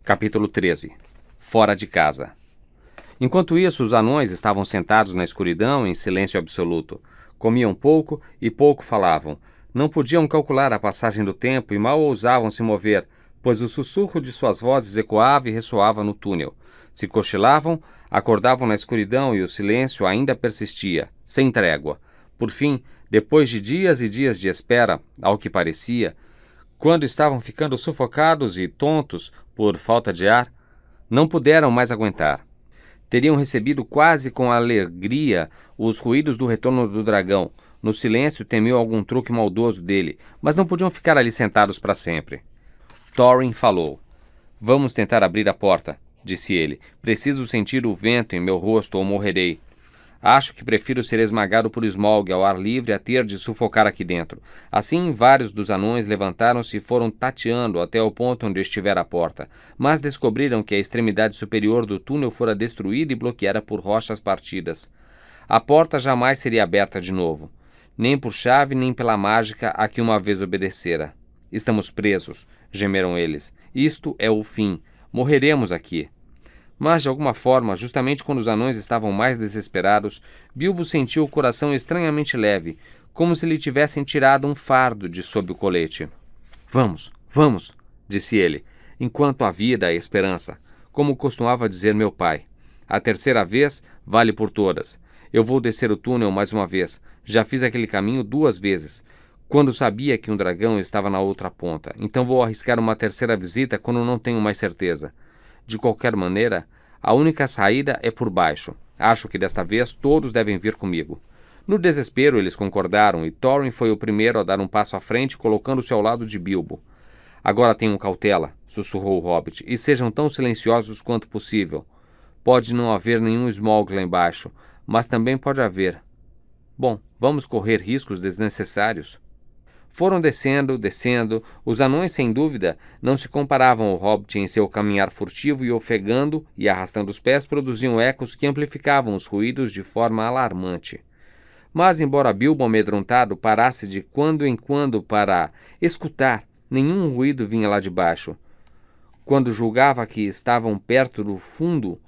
Capítulo 13. Fora de casa. Enquanto isso, os anões estavam sentados na escuridão em silêncio absoluto. Comiam pouco e pouco falavam. Não podiam calcular a passagem do tempo e mal ousavam se mover, pois o sussurro de suas vozes ecoava e ressoava no túnel. Se cochilavam, acordavam na escuridão e o silêncio ainda persistia, sem trégua. Por fim, depois de dias e dias de espera, ao que parecia, quando estavam ficando sufocados e tontos por falta de ar, não puderam mais aguentar. Teriam recebido quase com alegria os ruídos do retorno do dragão. No silêncio temiam algum truque maldoso dele, mas não podiam ficar ali sentados para sempre. Thorin falou. "Vamos tentar abrir a porta", disse ele. "Preciso sentir o vento em meu rosto ou morrerei. Acho que prefiro ser esmagado por Smaug ao ar livre a ter de sufocar aqui dentro." Assim, vários dos anões levantaram-se e foram tateando até o ponto onde estivera a porta, mas descobriram que a extremidade superior do túnel fora destruída e bloqueada por rochas partidas. A porta jamais seria aberta de novo, nem por chave nem pela mágica a que uma vez obedecera. "Estamos presos", gemeram eles. "Isto é o fim. Morreremos aqui." Mas, de alguma forma, justamente quando os anões estavam mais desesperados, Bilbo sentiu o coração estranhamente leve, como se lhe tivessem tirado um fardo de sob o colete. "Vamos, vamos", disse ele, "enquanto há vida e esperança, como costumava dizer meu pai. A terceira vez vale por todas. Eu vou descer o túnel mais uma vez. Já fiz aquele caminho 2 vezes, quando sabia que um dragão estava na outra ponta. Então vou arriscar uma terceira visita quando não tenho mais certeza. De qualquer maneira, a única saída é por baixo. Acho que desta vez todos devem vir comigo." No desespero, eles concordaram e Thorin foi o primeiro a dar um passo à frente, colocando-se ao lado de Bilbo. "Agora tenham cautela", sussurrou o hobbit, "e sejam tão silenciosos quanto possível. Pode não haver nenhum Smaug lá embaixo, mas também pode haver. Bom, vamos correr riscos desnecessários." Foram descendo, os anões sem dúvida não se comparavam ao hobbit em seu caminhar furtivo e ofegando e arrastando os pés produziam ecos que amplificavam os ruídos de forma alarmante. Mas, embora Bilbo amedrontado parasse de quando em quando para escutar, nenhum ruído vinha lá de baixo. Quando julgava que estavam perto do fundo,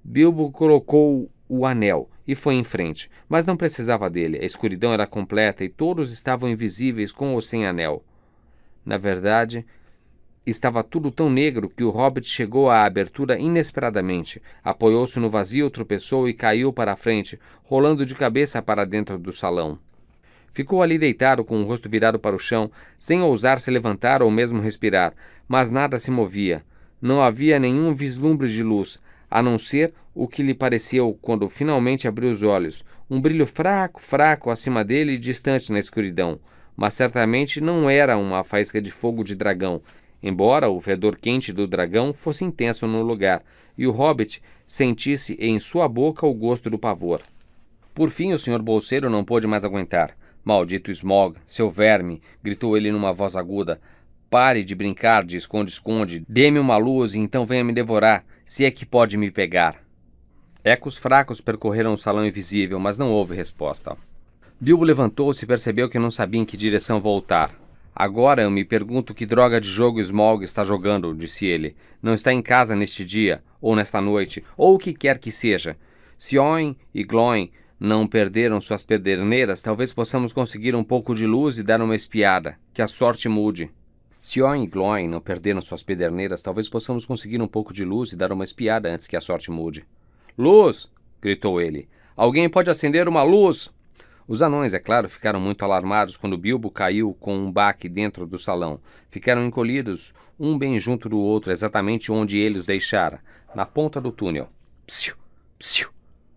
Bilbo colocou o anel e foi em frente, mas não precisava dele. A escuridão era completa e todos estavam invisíveis com ou sem anel. Na verdade, estava tudo tão negro que o hobbit chegou à abertura inesperadamente. Apoiou-se no vazio, tropeçou e caiu para a frente, rolando de cabeça para dentro do salão. Ficou ali deitado com o rosto virado para o chão, sem ousar se levantar ou mesmo respirar, mas nada se movia. Não havia nenhum vislumbre de luz, a não ser o que lhe pareceu quando finalmente abriu os olhos, um brilho fraco acima dele e distante na escuridão, mas certamente não era uma faísca de fogo de dragão, embora o fedor quente do dragão fosse intenso no lugar, e o hobbit sentisse em sua boca o gosto do pavor. Por fim, o Sr. Bolseiro não pôde mais aguentar. "Maldito Smaug, seu verme!" gritou ele numa voz aguda. "Pare de brincar de esconde-esconde, dê-me uma luz e então venha me devorar, se é que pode me pegar." Ecos fracos percorreram o salão invisível, mas não houve resposta. Bilbo levantou-se e percebeu que não sabia em que direção voltar. "Agora eu me pergunto que droga de jogo Smaug está jogando", disse ele. "Não está em casa neste dia, ou nesta noite, ou o que quer que seja. Se Oin e Glóin não perderam suas pederneiras, talvez possamos conseguir um pouco de luz e dar uma espiada. Que a sorte mude." "Se Oin e Glóin não perderam suas pederneiras, talvez possamos conseguir um pouco de luz e dar uma espiada antes que a sorte mude." "Luz!" gritou ele. "Alguém pode acender uma luz?" Os anões, é claro, ficaram muito alarmados quando Bilbo caiu com um baque dentro do salão. Ficaram encolhidos, um bem junto do outro, exatamente onde ele os deixara, na ponta do túnel. "Psiu! Psiu!"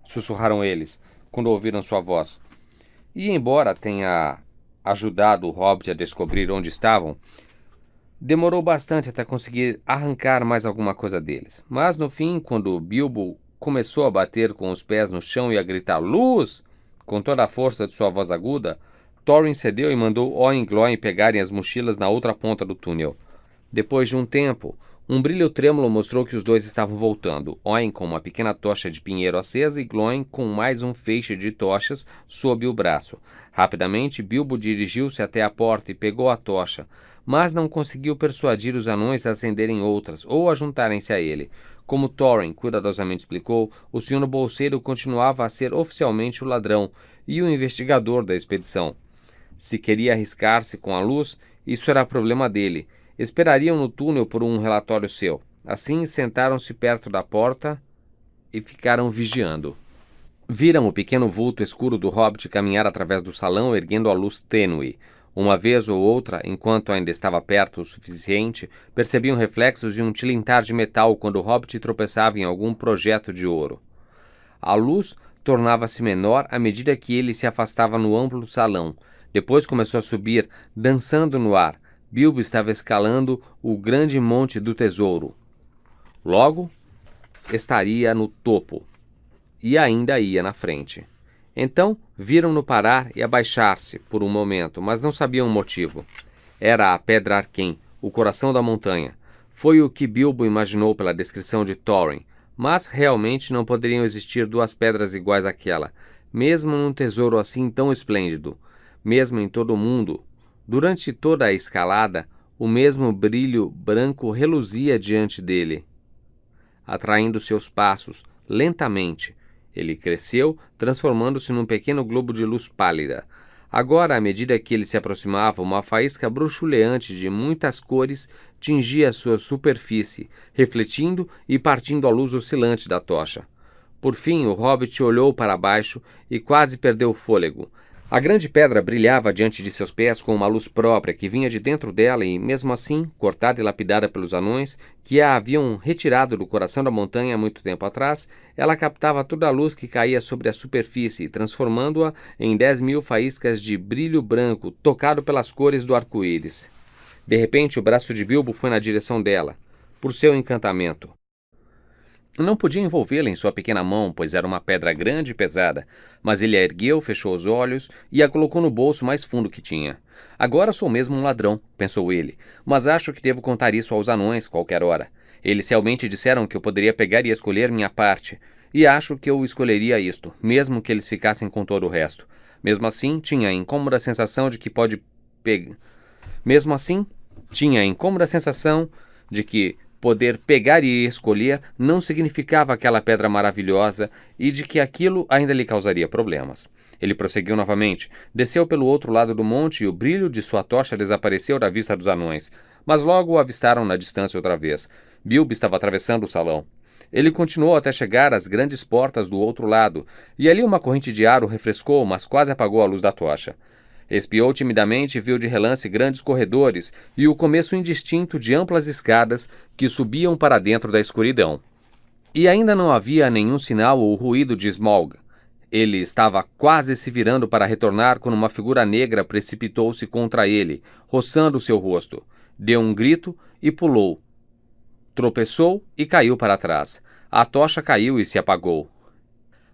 sussurraram eles, quando ouviram sua voz. E, embora tenha ajudado o hobbit a descobrir onde estavam, demorou bastante até conseguir arrancar mais alguma coisa deles. Mas, no fim, quando Bilbo começou a bater com os pés no chão e a gritar "Luz!" com toda a força de sua voz aguda, Thorin cedeu e mandou Oin e Glóin pegarem as mochilas na outra ponta do túnel. Depois de um tempo, Um brilho trêmulo mostrou que os dois estavam voltando, Oin com uma pequena tocha de pinheiro acesa e Glóin com mais um feixe de tochas sob o braço. Rapidamente, Bilbo dirigiu-se até a porta e pegou a tocha, mas não conseguiu persuadir os anões a acenderem outras ou a juntarem-se a ele. Como Thorin cuidadosamente explicou, o Senhor Bolseiro continuava a ser oficialmente o ladrão e o investigador da expedição. Se queria arriscar-se com a luz, isso era problema dele. Esperariam no túnel por um relatório seu. Assim, sentaram-se perto da porta e ficaram vigiando. Viram o pequeno vulto escuro do hobbit caminhar através do salão, erguendo a luz tênue. Uma vez ou outra, enquanto ainda estava perto o suficiente, percebiam reflexos de um tilintar de metal quando o hobbit tropeçava em algum projeto de ouro. A luz tornava-se menor à medida que ele se afastava no amplo salão. Depois começou a subir, dançando no ar. Bilbo estava escalando o grande monte do tesouro. Logo, estaria no topo. E ainda ia na frente. Então, viram-no parar e abaixar-se por um momento, mas não sabiam o motivo. Era a Pedra Arquém, o coração da montanha. Foi o que Bilbo imaginou pela descrição de Thorin, mas realmente não poderiam existir duas pedras iguais àquela, mesmo num tesouro assim tão esplêndido, mesmo em todo o mundo. Durante toda a escalada, o mesmo brilho branco reluzia diante dele, atraindo seus passos, lentamente. Ele cresceu, transformando-se num pequeno globo de luz pálida. Agora, à medida que ele se aproximava, uma faísca bruxuleante de muitas cores tingia sua superfície, refletindo e partindo a luz oscilante da tocha. Por fim, o hobbit olhou para baixo e quase perdeu o fôlego. A grande pedra brilhava diante de seus pés com uma luz própria que vinha de dentro dela e, mesmo assim, cortada e lapidada pelos anões, que a haviam retirado do coração da montanha há muito tempo atrás, ela captava toda a luz que caía sobre a superfície, transformando-a em 10.000 faíscas de brilho branco, tocado pelas cores do arco-íris. De repente, o braço de Bilbo foi na direção dela, por seu encantamento. Não podia envolvê-la em sua pequena mão, pois era uma pedra grande e pesada, mas ele a ergueu, fechou os olhos e a colocou no bolso mais fundo que tinha. Agora sou mesmo um ladrão, pensou ele, mas acho que devo contar isso aos anões qualquer hora. Eles realmente disseram que eu poderia pegar e escolher minha parte, e acho que eu escolheria isto, mesmo que eles ficassem com todo o resto. Mesmo assim, tinha a incômoda sensação de que poder pegar e escolher não significava aquela pedra maravilhosa e de que aquilo ainda lhe causaria problemas. Ele prosseguiu novamente, desceu pelo outro lado do monte e o brilho de sua tocha desapareceu da vista dos anões, mas logo o avistaram na distância outra vez. Bilbo estava atravessando o salão. Ele continuou até chegar às grandes portas do outro lado, e ali uma corrente de ar o refrescou, mas quase apagou a luz da tocha. Espiou timidamente e viu de relance grandes corredores e o começo indistinto de amplas escadas que subiam para dentro da escuridão. E ainda não havia nenhum sinal ou ruído de Smaug. Ele estava quase se virando para retornar quando uma figura negra precipitou-se contra ele, roçando seu rosto. Deu um grito e pulou. Tropeçou e caiu para trás. A tocha caiu e se apagou.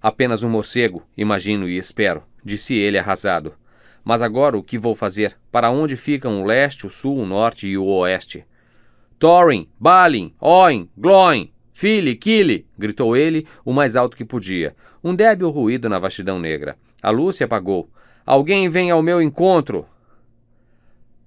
Apenas um morcego, imagino e espero, disse ele arrasado. Mas agora o que vou fazer? Para onde ficam o leste, o sul, o norte e o oeste? Thorin, Balin, Oin, Glóin, Fili, Kili, gritou ele o mais alto que podia. Um débil ruído na vastidão negra. A luz se apagou. Alguém vem ao meu encontro!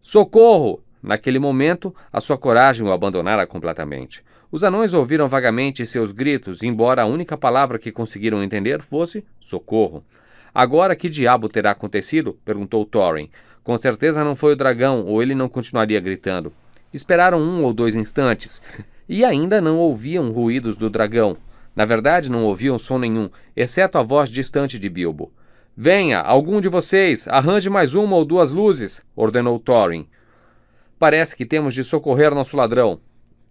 Socorro! Naquele momento, a sua coragem o abandonara completamente. Os anões ouviram vagamente seus gritos, embora a única palavra que conseguiram entender fosse socorro. Agora, que diabo terá acontecido? Perguntou Thorin. Com certeza não foi o dragão, ou ele não continuaria gritando. Esperaram 1 ou 2 instantes, e ainda não ouviam ruídos do dragão. Na verdade, não ouviam som nenhum, exceto a voz distante de Bilbo. Venha, algum de vocês, arranje mais 1 ou 2 luzes, ordenou Thorin. Parece que temos de socorrer nosso ladrão.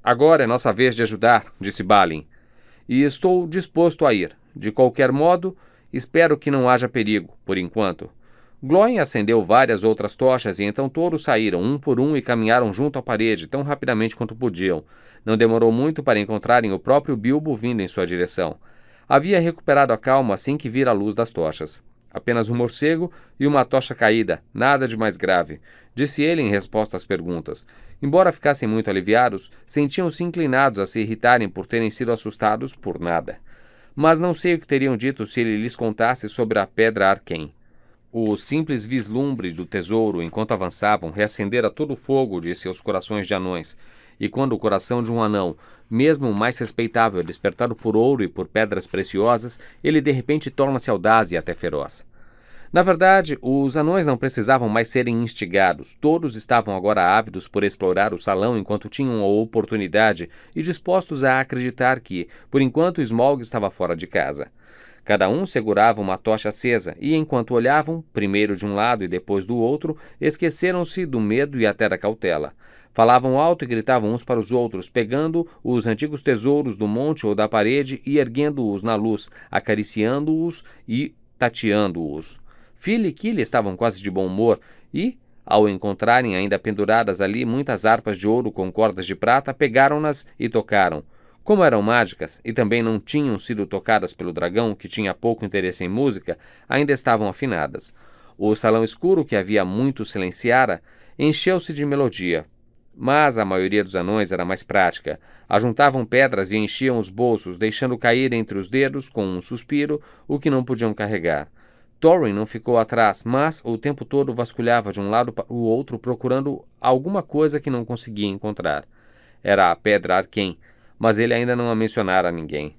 Agora é nossa vez de ajudar, disse Balin. E estou disposto a ir. De qualquer modo, espero que não haja perigo, por enquanto. Glóin acendeu várias outras tochas e então todos saíram, um por um, e caminharam junto à parede, tão rapidamente quanto podiam. Não demorou muito para encontrarem o próprio Bilbo vindo em sua direção. Havia recuperado a calma assim que vira a luz das tochas. Apenas um morcego e uma tocha caída, nada de mais grave, disse ele em resposta às perguntas. Embora ficassem muito aliviados, sentiam-se inclinados a se irritarem por terem sido assustados por nada. Mas não sei o que teriam dito se ele lhes contasse sobre a pedra Arquém. O simples vislumbre do tesouro enquanto avançavam reacendera todo o fogo de seus corações de anões, e quando o coração de um anão, mesmo o mais respeitável, é despertado por ouro e por pedras preciosas, ele de repente torna-se audaz e até feroz. Na verdade, os anões não precisavam mais serem instigados. Todos estavam agora ávidos por explorar o salão enquanto tinham a oportunidade e dispostos a acreditar que, por enquanto, Smaug estava fora de casa. Cada um segurava uma tocha acesa e, enquanto olhavam, primeiro de um lado e depois do outro, esqueceram-se do medo e até da cautela. Falavam alto e gritavam uns para os outros, pegando os antigos tesouros do monte ou da parede e erguendo-os na luz, acariciando-os e tateando-os. Phil e Kili estavam quase de bom humor e, ao encontrarem ainda penduradas ali muitas harpas de ouro com cordas de prata, pegaram-nas e tocaram. Como eram mágicas e também não tinham sido tocadas pelo dragão, que tinha pouco interesse em música, ainda estavam afinadas. O salão escuro, que havia muito silenciara, encheu-se de melodia. Mas a maioria dos anões era mais prática. Ajuntavam pedras e enchiam os bolsos, deixando cair entre os dedos, com um suspiro, o que não podiam carregar. Thorin não ficou atrás, mas o tempo todo vasculhava de um lado para o outro procurando alguma coisa que não conseguia encontrar. Era a pedra Arquém, mas ele ainda não a mencionara a ninguém.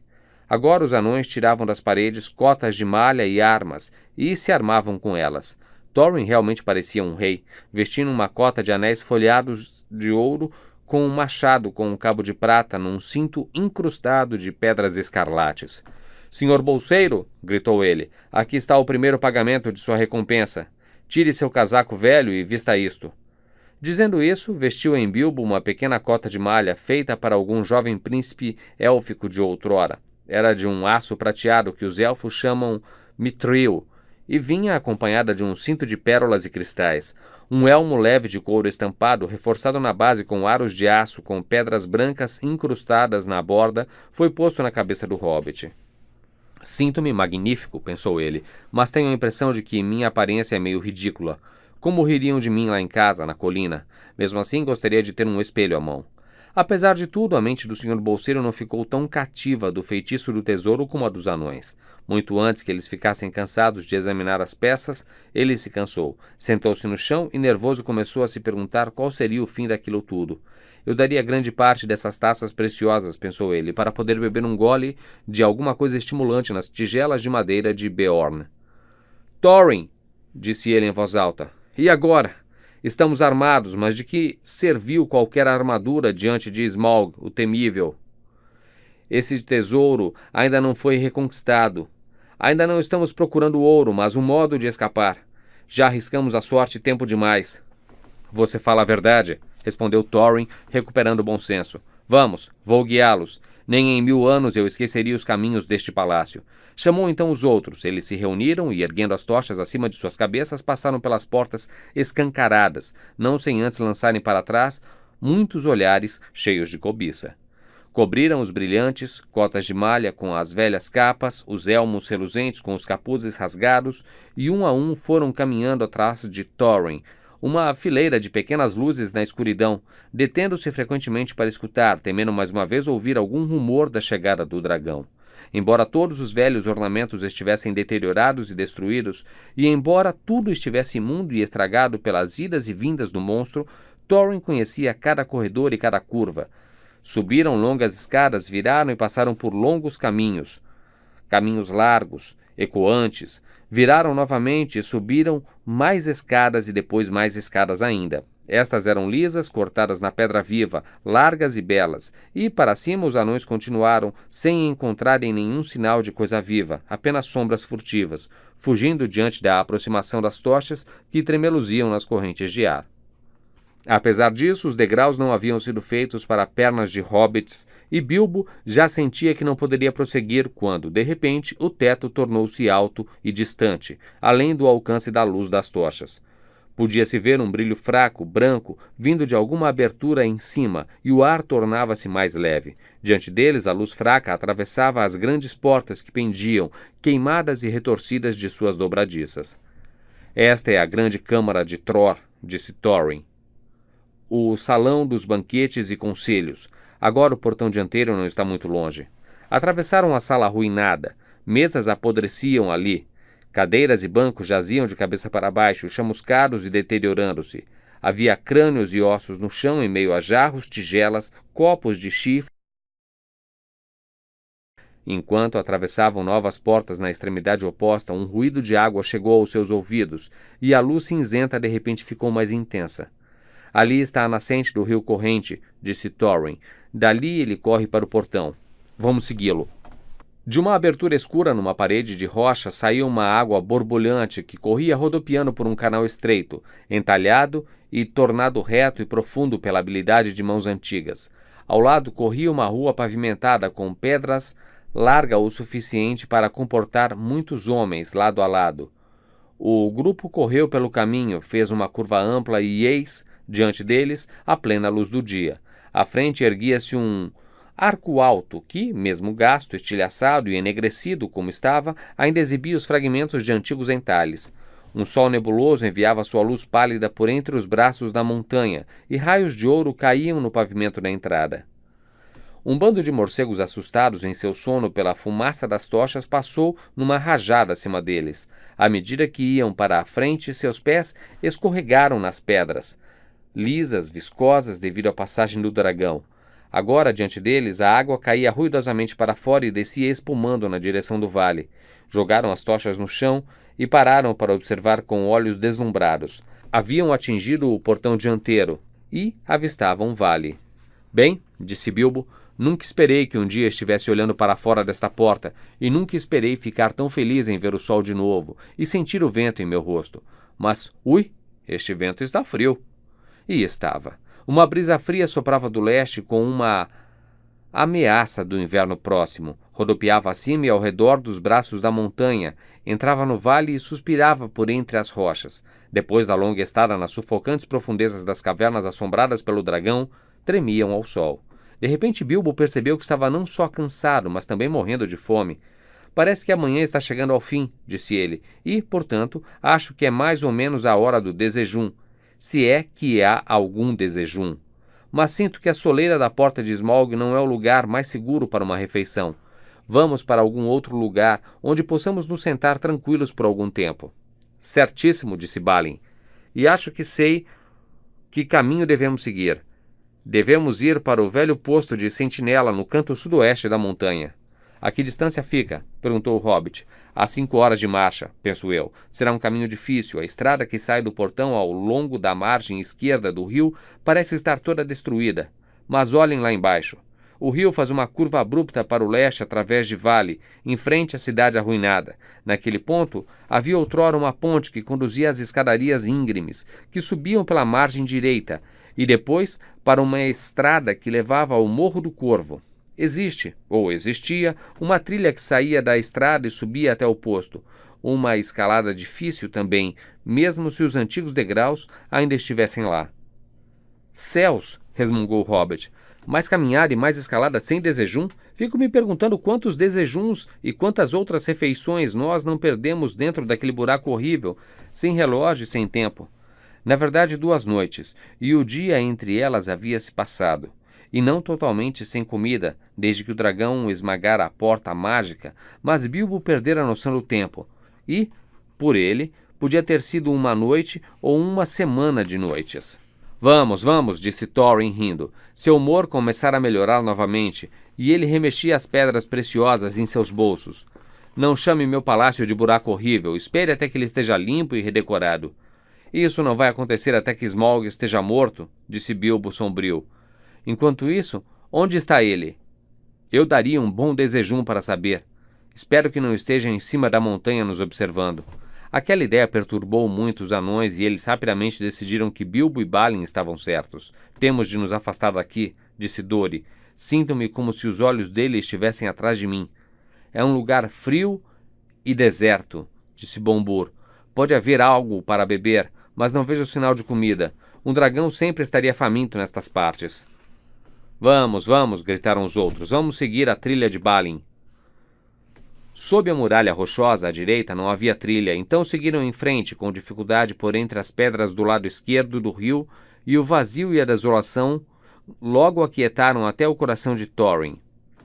Agora os anões tiravam das paredes cotas de malha e armas, e se armavam com elas. Thorin realmente parecia um rei, vestindo uma cota de anéis folheados de ouro com um machado com um cabo de prata num cinto incrustado de pedras escarlates. "Senhor bolseiro", gritou ele, "aqui está o primeiro pagamento de sua recompensa. Tire seu casaco velho e vista isto." Dizendo isso, vestiu em Bilbo uma pequena cota de malha feita para algum jovem príncipe élfico de outrora. Era de um aço prateado que os elfos chamam mithril, e vinha acompanhada de um cinto de pérolas e cristais. Um elmo leve de couro estampado, reforçado na base com aros de aço com pedras brancas incrustadas na borda, foi posto na cabeça do hobbit. "Sinto-me magnífico", pensou ele, "mas tenho a impressão de que minha aparência é meio ridícula. Como ririam de mim lá em casa, na colina? Mesmo assim, gostaria de ter um espelho à mão." Apesar de tudo, a mente do Sr. Bolseiro não ficou tão cativa do feitiço do tesouro como a dos anões. Muito antes que eles ficassem cansados de examinar as peças, ele se cansou. Sentou-se no chão e, nervoso, começou a se perguntar qual seria o fim daquilo tudo. "Eu daria grande parte dessas taças preciosas", pensou ele, "para poder beber um gole de alguma coisa estimulante nas tigelas de madeira de Beorn." "Thorin", disse ele em voz alta, "e agora? Estamos armados, mas de que serviu qualquer armadura diante de Smaug, o temível? Esse tesouro ainda não foi reconquistado. Ainda não estamos procurando ouro, mas um modo de escapar. Já arriscamos a sorte tempo demais." "Você fala a verdade", respondeu Thorin, recuperando o bom senso. "Vamos, vou guiá-los. Nem em 1000 anos eu esqueceria os caminhos deste palácio." Chamou então os outros. Eles se reuniram e, erguendo as tochas acima de suas cabeças, passaram pelas portas escancaradas, não sem antes lançarem para trás muitos olhares cheios de cobiça. Cobriram os brilhantes, cotas de malha com as velhas capas, os elmos reluzentes com os capuzes rasgados, e um a um foram caminhando atrás de Thorin, uma fileira de pequenas luzes na escuridão, detendo-se frequentemente para escutar, temendo mais uma vez ouvir algum rumor da chegada do dragão. Embora todos os velhos ornamentos estivessem deteriorados e destruídos, e embora tudo estivesse imundo e estragado pelas idas e vindas do monstro, Thorin conhecia cada corredor e cada curva. Subiram longas escadas, viraram e passaram por longos caminhos largos, ecoantes, viraram novamente e subiram mais escadas e depois mais escadas ainda. Estas eram lisas, cortadas na pedra viva, largas e belas, e para cima os anões continuaram, sem encontrarem nenhum sinal de coisa viva, apenas sombras furtivas, fugindo diante da aproximação das tochas que tremeluziam nas correntes de ar. Apesar disso, os degraus não haviam sido feitos para pernas de hobbits, e Bilbo já sentia que não poderia prosseguir quando, de repente, o teto tornou-se alto e distante, além do alcance da luz das tochas. Podia-se ver um brilho fraco, branco, vindo de alguma abertura em cima, e o ar tornava-se mais leve. Diante deles, a luz fraca atravessava as grandes portas que pendiam, queimadas e retorcidas de suas dobradiças. Esta é a grande câmara de Tror, disse Thorin. O salão dos banquetes e conselhos. Agora o portão dianteiro não está muito longe. Atravessaram a sala arruinada. Mesas apodreciam ali. Cadeiras e bancos jaziam de cabeça para baixo, chamuscados e deteriorando-se. Havia crânios e ossos no chão em meio a jarros, tigelas, copos de chifre. Enquanto atravessavam novas portas na extremidade oposta, um ruído de água chegou aos seus ouvidos, e a luz cinzenta de repente ficou mais intensa. Ali está a nascente do rio corrente, disse Thorin. Dali ele corre para o portão. Vamos segui-lo. De uma abertura escura numa parede de rocha saía uma água borbulhante que corria rodopiando por um canal estreito, entalhado e tornado reto e profundo pela habilidade de mãos antigas. Ao lado corria uma rua pavimentada com pedras, larga o suficiente para comportar muitos homens lado a lado. O grupo correu pelo caminho, fez uma curva ampla e eis, diante deles, a plena luz do dia. À frente erguia-se um arco alto que, mesmo gasto, estilhaçado e enegrecido como estava, ainda exibia os fragmentos de antigos entalhes. Um sol nebuloso enviava sua luz pálida por entre os braços da montanha, e raios de ouro caíam no pavimento da entrada. Um bando de morcegos assustados em seu sono pela fumaça das tochas passou numa rajada acima deles. À medida que iam para a frente, seus pés escorregaram nas pedras, lisas, viscosas devido à passagem do dragão. Agora, diante deles, a água caía ruidosamente para fora e descia espumando na direção do vale. Jogaram as tochas no chão e pararam para observar com olhos deslumbrados. Haviam atingido o portão dianteiro e avistavam um vale. Bem, disse Bilbo, nunca esperei que um dia estivesse olhando para fora desta porta, e nunca esperei ficar tão feliz em ver o sol de novo e sentir o vento em meu rosto. Mas, este vento está frio. E estava. Uma brisa fria soprava do leste com uma ameaça do inverno próximo. Rodopiava acima e ao redor dos braços da montanha, entrava no vale e suspirava por entre as rochas. Depois da longa estada nas sufocantes profundezas das cavernas assombradas pelo dragão, tremiam ao sol. De repente Bilbo percebeu que estava não só cansado, mas também morrendo de fome. Parece que a manhã está chegando ao fim, disse ele, e, portanto, acho que é mais ou menos a hora do desejum, se é que há algum desejum. Mas sinto que a soleira da porta de Smaug não é o lugar mais seguro para uma refeição. Vamos para algum outro lugar onde possamos nos sentar tranquilos por algum tempo. Certíssimo, disse Balin, e acho que sei que caminho devemos seguir. Devemos ir para o velho posto de sentinela no canto sudoeste da montanha. A que distância fica? Perguntou o Hobbit. A 5 horas de marcha, penso eu. Será um caminho difícil. A estrada que sai do portão ao longo da margem esquerda do rio parece estar toda destruída. Mas olhem lá embaixo. O rio faz uma curva abrupta para o leste através de vale, em frente à cidade arruinada. Naquele ponto, havia outrora uma ponte que conduzia às escadarias íngremes, que subiam pela margem direita, e depois para uma estrada que levava ao Morro do Corvo. Existe, ou existia, uma trilha que saía da estrada e subia até o posto. Uma escalada difícil também, mesmo se os antigos degraus ainda estivessem lá. Céus, resmungou o Hobbit. Mais caminhada e mais escalada sem desejum? Fico me perguntando quantos desejuns e quantas outras refeições nós não perdemos dentro daquele buraco horrível, sem relógio e sem tempo. Na verdade, 2 noites, e o dia entre elas havia se passado. E não totalmente sem comida, desde que o dragão esmagara a porta mágica, mas Bilbo perdera a noção do tempo. E, por ele, podia ter sido uma noite ou uma semana de noites. Vamos, vamos, disse Thorin rindo. Seu humor começara a melhorar novamente, e ele remexia as pedras preciosas em seus bolsos. Não chame meu palácio de buraco horrível, espere até que ele esteja limpo e redecorado. Isso não vai acontecer até que Smaug esteja morto, disse Bilbo sombrio. Enquanto isso, onde está ele? Eu daria um bom desejum para saber. Espero que não esteja em cima da montanha nos observando. Aquela ideia perturbou muito os anões e eles rapidamente decidiram que Bilbo e Balin estavam certos. Temos de nos afastar daqui, disse Dori. Sinto-me como se os olhos dele estivessem atrás de mim. É um lugar frio e deserto, disse Bombur. Pode haver algo para beber, mas não vejo sinal de comida. Um dragão sempre estaria faminto nestas partes. Vamos, vamos, gritaram os outros. Vamos seguir a trilha de Balin. Sob a muralha rochosa à direita não havia trilha, então seguiram em frente, com dificuldade por entre as pedras do lado esquerdo do rio, e o vazio e a desolação logo aquietaram até o coração de Thorin.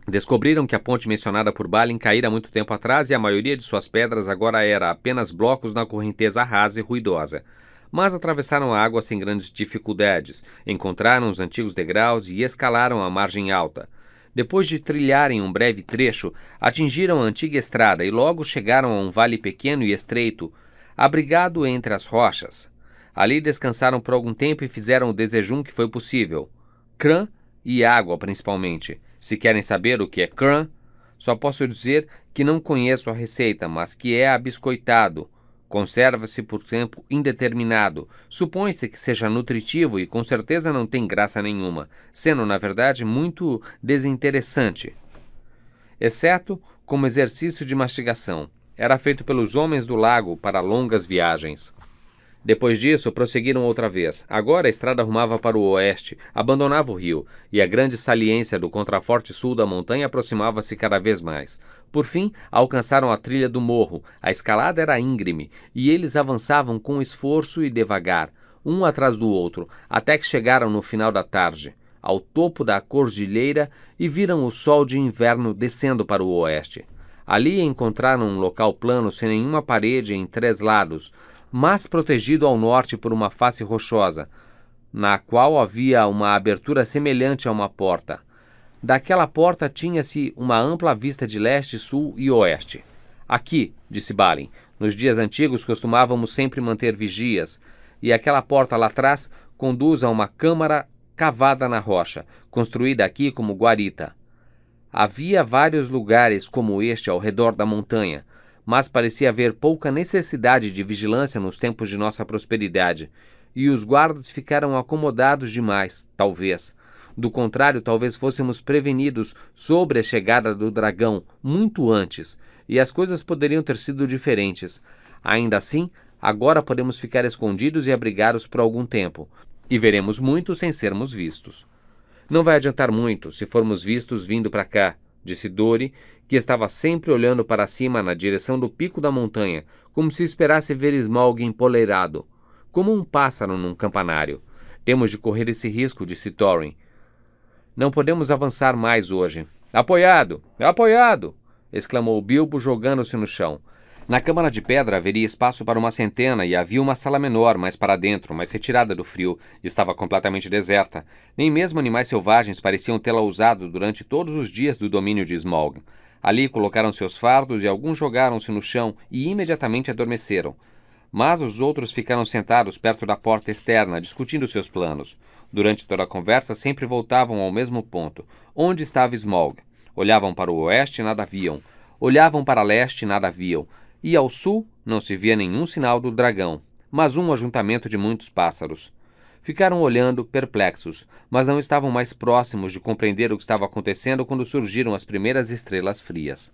Descobriram que a ponte mencionada por Balin caíra muito tempo atrás e a maioria de suas pedras agora era apenas blocos na correnteza rasa e ruidosa. Mas atravessaram a água sem grandes dificuldades, encontraram os antigos degraus e escalaram a margem alta. Depois de trilharem um breve trecho, atingiram a antiga estrada e logo chegaram a um vale pequeno e estreito, abrigado entre as rochas. Ali descansaram por algum tempo e fizeram o desjejum que foi possível. Crã e água, principalmente. Se querem saber o que é crã, só posso dizer que não conheço a receita, mas que é abiscoitado. Conserva-se por tempo indeterminado. Supõe-se que seja nutritivo e com certeza não tem graça nenhuma, sendo, na verdade, muito desinteressante. Exceto como exercício de mastigação. Era feito pelos homens do lago para longas viagens. Depois disso, prosseguiram outra vez. Agora a estrada rumava para o oeste, abandonava o rio, e a grande saliência do contraforte sul da montanha aproximava-se cada vez mais. Por fim, alcançaram a trilha do morro. A escalada era íngreme, e eles avançavam com esforço e devagar, um atrás do outro, até que chegaram no final da tarde, ao topo da cordilheira, e viram o sol de inverno descendo para o oeste. Ali encontraram um local plano sem nenhuma parede em 3 lados, mas protegido ao norte por uma face rochosa, na qual havia uma abertura semelhante a uma porta. Daquela porta tinha-se uma ampla vista de leste, sul e oeste. Aqui, disse Balin, nos dias antigos costumávamos sempre manter vigias, e aquela porta lá atrás conduz a uma câmara cavada na rocha, construída aqui como guarita. Havia vários lugares como este ao redor da montanha, mas parecia haver pouca necessidade de vigilância nos tempos de nossa prosperidade, e os guardas ficaram acomodados demais, talvez. Do contrário, talvez fôssemos prevenidos sobre a chegada do dragão muito antes, e as coisas poderiam ter sido diferentes. Ainda assim, agora podemos ficar escondidos e abrigados por algum tempo, e veremos muito sem sermos vistos. Não vai adiantar muito se formos vistos vindo para cá, disse Dori, que estava sempre olhando para cima na direção do pico da montanha, como se esperasse ver Smaug empoleirado, como um pássaro num campanário. Temos de correr esse risco, disse Thorin. Não podemos avançar mais hoje. Apoiado! Apoiado! Exclamou Bilbo, jogando-se no chão. Na câmara de pedra haveria espaço para uma centena e havia uma sala menor, mais para dentro, mais retirada do frio. Estava completamente deserta. Nem mesmo animais selvagens pareciam tê-la usado durante todos os dias do domínio de Smaug. Ali colocaram seus fardos e alguns jogaram-se no chão e imediatamente adormeceram. Mas os outros ficaram sentados perto da porta externa, discutindo seus planos. Durante toda a conversa sempre voltavam ao mesmo ponto. Onde estava Smaug? Olhavam para o oeste e nada viam. Olhavam para leste e nada viam. E ao sul não se via nenhum sinal do dragão, mas um ajuntamento de muitos pássaros. Ficaram olhando, perplexos, mas não estavam mais próximos de compreender o que estava acontecendo quando surgiram as primeiras estrelas frias.